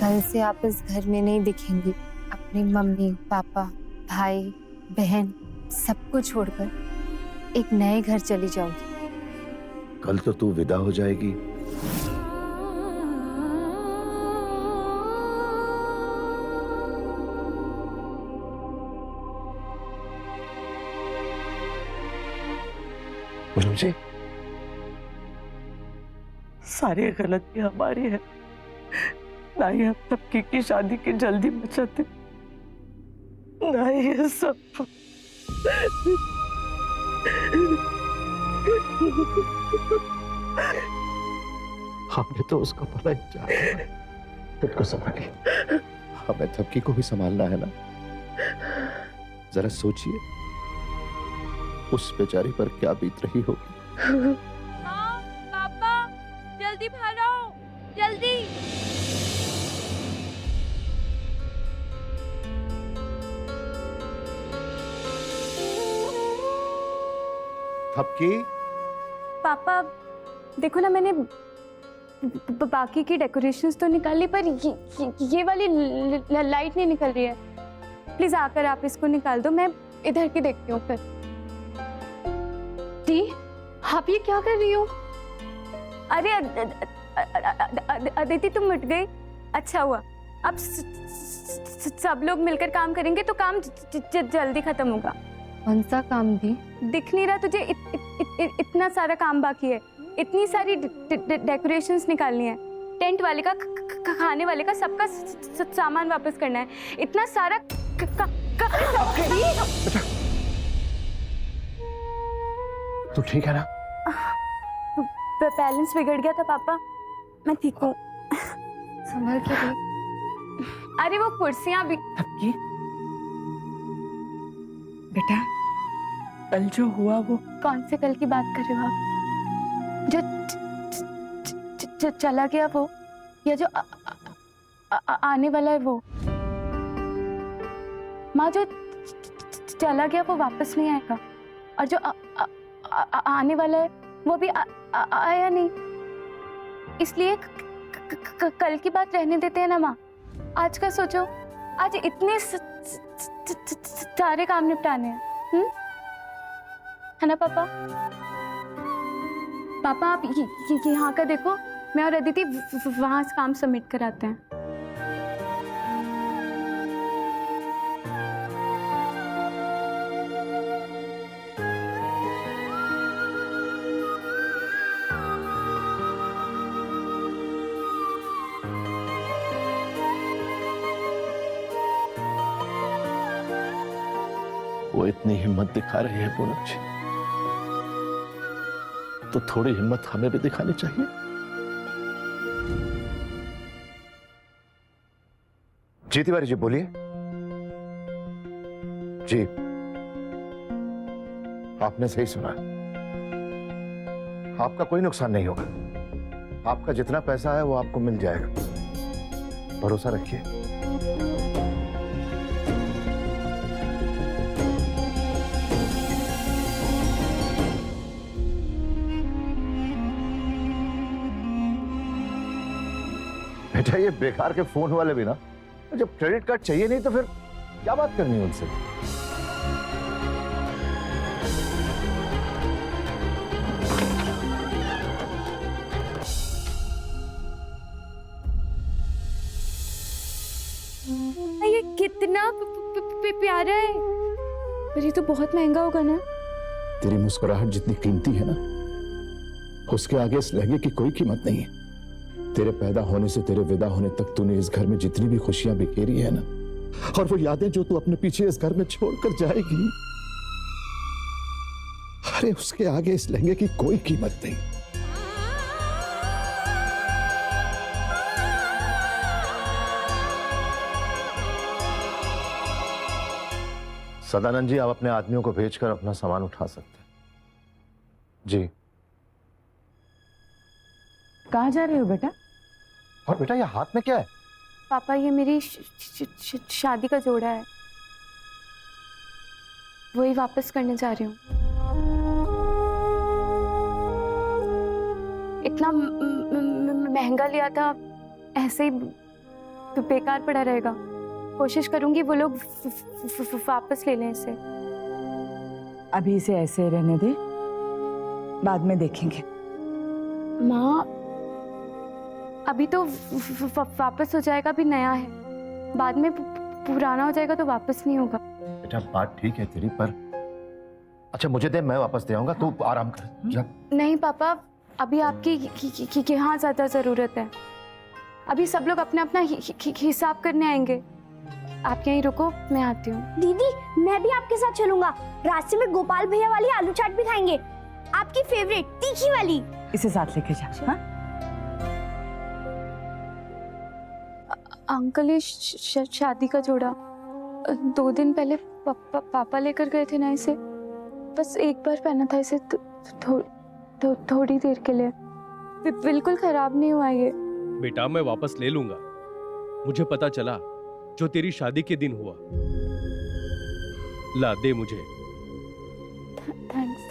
कल से आप इस घर में नहीं दिखेंगी। अपनी मम्मी, पापा, भाई, बहन सबको छोड़कर एक नए घर चली जाओगी। कल तो तू विदा हो जाएगी। पूनम जी, सारी गलती हमारी है। ना ही हम सबकी की शादी की जल्दी मचाते, ना ही ये सब। हमने तो उसका भला ही चाहा। खुद को संभालिए, हमें थपकी को भी संभालना है ना। जरा सोचिए उस बेचारी पर क्या बीत रही होगी। माँ, पापा, जल्दी बाहर आओ, जल्दी। थपकी, पापा देखो ना, मैंने बाकी की डेकोरेशंस तो निकाली पर ये वाली लाइट नहीं निकल रही है। प्लीज आकर आप इसको निकाल दो, मैं इधर की देखती हूँ फिर। दी, आप ये क्या कर रही हो? अरे अदिति तुम मिट गई, अच्छा हुआ। अब सब लोग मिलकर काम करेंगे तो काम जल्दी खत्म होगा। कौन सा काम दी? दिख नहीं रहा तुझे? इतना सारा काम बाकी है, इतनी सारी डेकोरेशंस निकालनी है, टेंट वाले का, खाने वाले का, सबका सामान वापस करना है, इतना सारा तू ठीक है ना? बैलेंस बिगड़ गया था पापा, मैं ठीक हूँ। संभल के देख। अरे वो कुर्सियां भी। थपकी, बेटा कल जो हुआ वो। कौन से कल की बात कर रहे हो आप? जो चला गया वो, या जो आने वाला है वो? माँ, जो चला गया वो वापस नहीं आएगा, और जो आने वाला है वो भी आया नहीं, इसलिए कल की बात रहने देते हैं ना माँ। आज का सोचो, आज इतने सारे काम निपटाने हैं, है ना पापा? पापा आप यहाँ का देखो, मैं और अदिति वहां से काम सबमिट कराते हैं। वो इतनी हिम्मत दिखा रही है पूनम जी, तो थोड़ी हिम्मत हमें भी दिखानी चाहिए। जी तिवारी जी, बोलिए। जी, आपने सही सुना, आपका कोई नुकसान नहीं होगा। आपका जितना पैसा है वो आपको मिल जाएगा, भरोसा रखिए। बेटा, ये बेकार के फोन वाले भी ना, जब क्रेडिट कार्ड चाहिए नहीं तो फिर क्या बात करनी है उनसे। ये कितना प्यारा है, पर ये तो बहुत महंगा होगा ना? तेरी मुस्कुराहट जितनी कीमती है ना, उसके आगे इस लहंगे की कोई कीमत नहीं है। तेरे पैदा होने से तेरे विदा होने तक तूने इस घर में जितनी भी खुशियां बिखेरी है ना, और वो यादें जो तू अपने पीछे इस घर में छोड़कर जाएगी, अरे उसके आगे इस लहंगे की कोई कीमत नहीं। सदानंद जी, आप अपने आदमियों को भेजकर अपना सामान उठा सकते हैं। जी। कहाँ जा रहे हो बेटा? और बेटा, ये हाथ में क्या है? पापा, ये मेरी शादी का जोड़ा है, वही वापस करने जा रही हूँ। इतना महंगा लिया था, ऐसे ही बेकार पड़ा रहेगा। कोशिश करूंगी वो लोग वापस ले लें इसे। अभी इसे ऐसे रहने दे, बाद में देखेंगे। माँ अभी तो वापस हो जाएगा, अभी नया है, बाद में पुराना हो जाएगा तो वापस नहीं होगा। बेटा बात ठीक है तेरी, पर अच्छा मुझे दे, मैं वापस दे आऊंगा, तू आराम कर जा। नहीं पापा, अभी आपकी यहाँ ज्यादा जरूरत है। अभी सब लोग अपना अपना हिसाब करने आएंगे। आप यहीं रुको, मैं आती हूँ। दीदी मैं भी आपके साथ चलूंगा। रास्ते में गोपाल भैया वाली आलू चाट भी खाएंगे, आपकी फेवरेट तीखी वाली। इसे साथ लेके जा। हाँ? अंकल ये शादी का जोड़ा 2 दिन पहले पापा लेकर गए थे ना इसे। बस एक बार पहना था इसे, थोड़ी देर के लिए। बिल्कुल खराब नहीं हुआ ये। बेटा मैं वापस ले लूंगा। मुझे पता चला जो तेरी शादी के दिन हुआ। ला दे मुझे।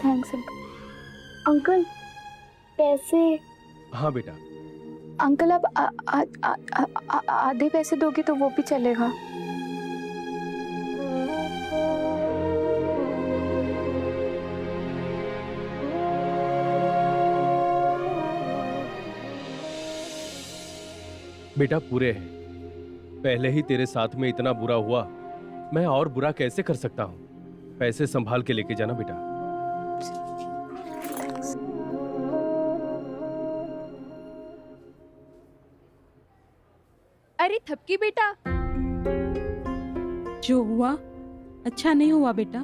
Thanks uncle. पैसे? हाँ बेटा। अंकल अब आधे पैसे दोगे तो वो भी चलेगा। बेटा पूरे हैं। पहले ही तेरे साथ में इतना बुरा हुआ, मैं और बुरा कैसे कर सकता हूँ। पैसे संभाल के लेके जाना बेटा। अरे थपकी बेटा, जो हुआ अच्छा नहीं हुआ बेटा।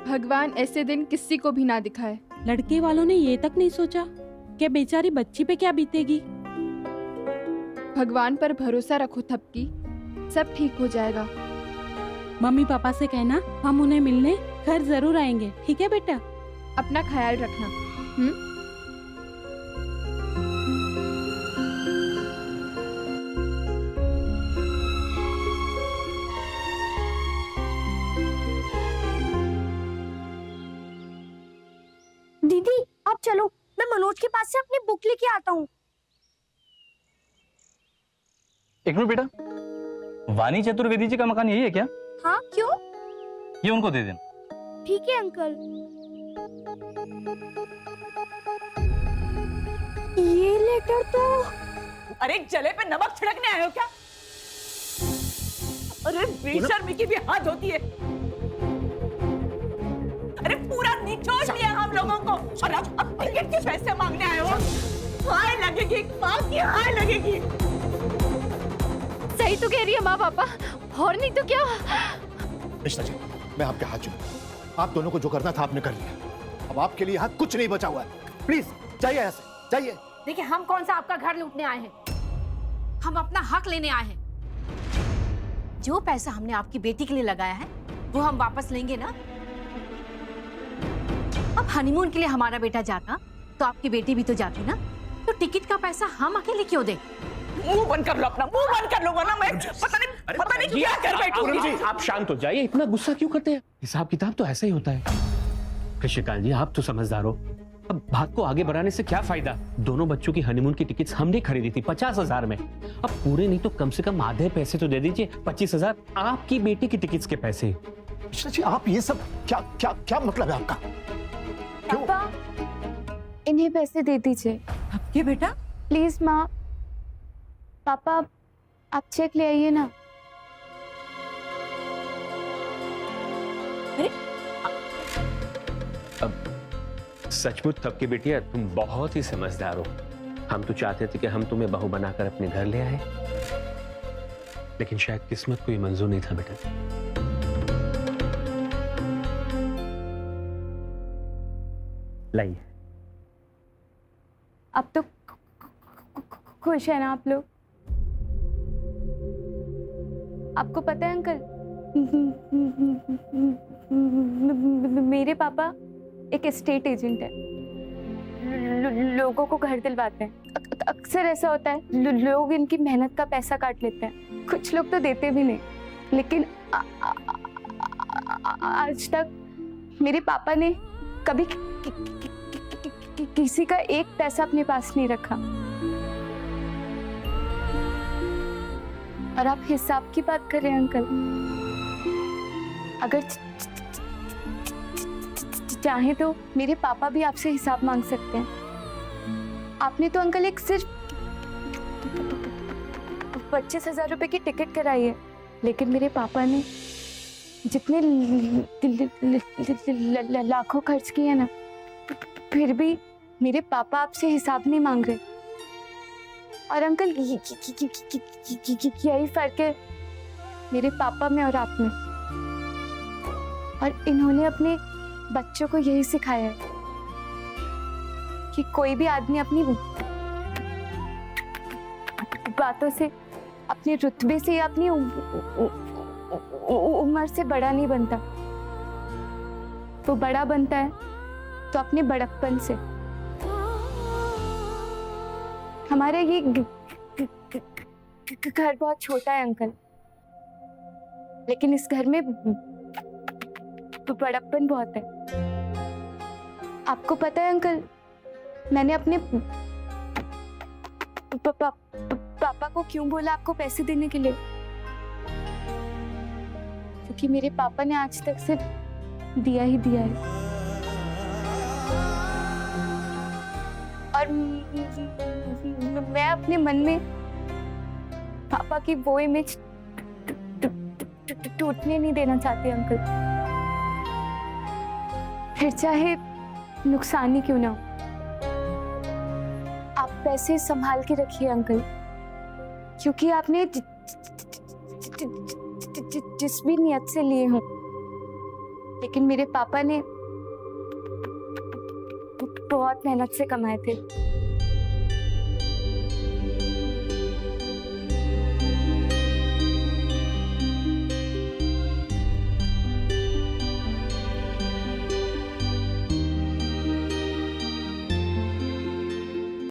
भगवान ऐसे दिन किसी को भी ना दिखाए। लड़के वालों ने ये तक नहीं सोचा कि बेचारी बच्ची पे क्या बीतेगी। भगवान पर भरोसा रखो थपकी, सब ठीक हो जाएगा। मम्मी पापा से कहना हम उन्हें मिलने घर जरूर आएंगे, ठीक है बेटा? अपना ख्याल रखना। दीदी आप चलो, मैं मनोज के पास से अपनी बुक लेके आता हूँ। एक मिनट बेटा, वाणी चतुर्वेदी जी का मकान यही है क्या? हाँ क्यों? ये उनको दे देना। ठीक है अंकल। ये लेटर तो अरे जले पे नमक छिड़कने आए हो क्या? अरे बेशर्मी की भी हद होती है। अरे पूरा निचोड़ लिया हम लोगों को, और अब टिकट के पैसे मांगने आए हो। हाय लगेगी, माँ की हाय लगेगी। सही तो कह रही है माँ पापा, और नहीं तो क्या। कृष्णा जी मैं आपके हाथ जोड़ूं, आप दोनों को जो करना था आपने कर लिया। अब आपके लिए यहाँ कुछ नहीं बचा हुआ है। प्लीज जाइए यहाँ से, जाइए। देखिए हम कौन सा आपका घर लूटने आए हैं, हम अपना हक लेने आए हैं। जो पैसा हमने आपकी बेटी के लिए लगाया है वो हम वापस लेंगे ना। अब हनीमून के लिए हमारा बेटा जाता तो आपकी बेटी भी तो जाती ना, तो टिकट का पैसा हम अकेले क्यों दें? मुंह बंद कर लो अपना, मुंह बंद कर लो, वरना मैं पता नहीं क्या कर बैठूंगी। आप शांत हो जाइए, इतना गुस्सा क्यों करते हैं? हिसाब किताब तो ऐसा ही होता है। कृष्णकांत जी आप तो समझदार हो, अब बात को आगे बढ़ाने से क्या फायदा? दोनों बच्चों की हनीमून की टिकट्स हमने खरीदी थी 50,000 में। अब पूरे नहीं तो कम से कम आधे पैसे तो दे दीजिए। 25,000 आपकी बेटी की टिकट्स के पैसे। कृष्णा जी आप ये सब क्या क्या क्या मतलब है आपका? पापा इन्हें पैसे दे दीजिए। अब क्या बेटा? प्लीज माँ। पापा आप चेक ले आइए ना। अरे अब सचमुच थपकी बेटिया तुम बहुत ही समझदार हो। हम तो चाहते थे कि हम तुम्हें बहू बनाकर अपने घर ले आए, लेकिन शायद किस्मत को ये मंजूर नहीं था बेटा। लाइए। अब तो खुश है ना आप लोग? आपको पता है अंकल, मेरे पापा एक एस्टेट एजेंट है। लोगों को घर दिलवाते हैं। अक्सर ऐसा होता है लोग इनकी मेहनत का पैसा काट लेते हैं, कुछ लोग तो देते भी नहीं। लेकिन आज तक मेरे पापा ने कभी किसी का एक पैसा अपने पास नहीं रखा। और आप हिसाब की बात कर रहे हैं अंकल। अगर चाहे तो मेरे पापा भी आपसे हिसाब मांग सकते हैं। आपने तो अंकल एक सिर्फ 25,000 रुपए की टिकट कराई है, लेकिन मेरे पापा ने जितने लाखों खर्च किए ना, फिर भी मेरे पापा आपसे हिसाब नहीं मांग रहे। और अंकल यही फर्क है मेरे पापा में और आप में। और इन्होंने अपने बच्चों को यही सिखाया है कि कोई भी आदमी अपनी बातों से, अपने रुतबे से या अपनी उम्र से बड़ा नहीं बनता। वो बड़ा बनता है तो अपने बड़प्पन से। हमारा ये घर बहुत छोटा है अंकल, लेकिन इस घर में बड़प्पन बहुत है। आपको पता है अंकल, मैंने अपने पापा को क्यों बोला आपको पैसे देने के लिए? क्योंकि मेरे पापा ने आज तक सिर्फ दिया ही दिया है। और मैं अपने मन में पापा की वो इमेज टूटने नहीं देना चाहती अंकल, फिर चाहे नुकसान ही क्यों ना हो। आप पैसे संभाल के रखिए अंकल, क्योंकि आपने जिस भी नियत से लिए हों, लेकिन मेरे पापा ने बहुत मेहनत से कमाए थे।